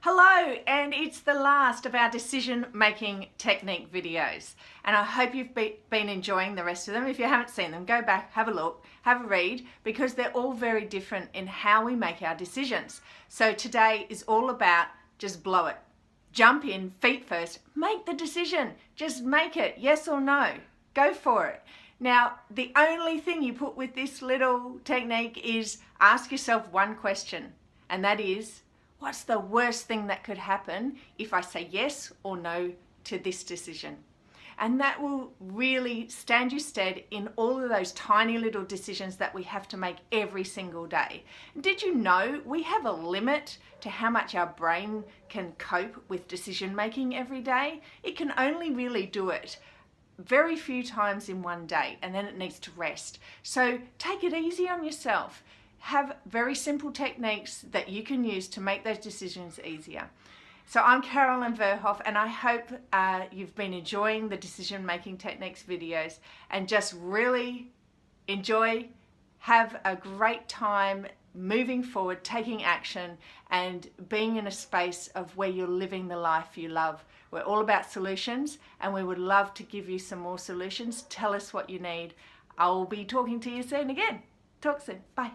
Hello, and it's the last of our decision-making technique videos. And I hope you've been enjoying the rest of them. If you haven't seen them, go back, have a look, have a read, because they're all very different in how we make our decisions. So today is all about just blow it. Jump in, feet first, make the decision. Just make it, yes or no. Go for it. Now, the only thing you put with this little technique is ask yourself one question, and that is, what's the worst thing that could happen if I say yes or no to this decision? And that will really stand you stead in all of those tiny little decisions that we have to make every single day. Did you know we have a limit to how much our brain can cope with decision making every day? It can only really do it very few times in one day, and then it needs to rest. So take it easy on yourself. Have very simple techniques that you can use to make those decisions easier. So I'm Carolyn Verhoff, and I hope you've been enjoying the decision making techniques videos and just really enjoy, have a great time moving forward, taking action and being in a space of where you're living the life you love. We're all about solutions, and we would love to give you some more solutions. Tell us what you need. I'll be talking to you soon again. Talk soon. Bye.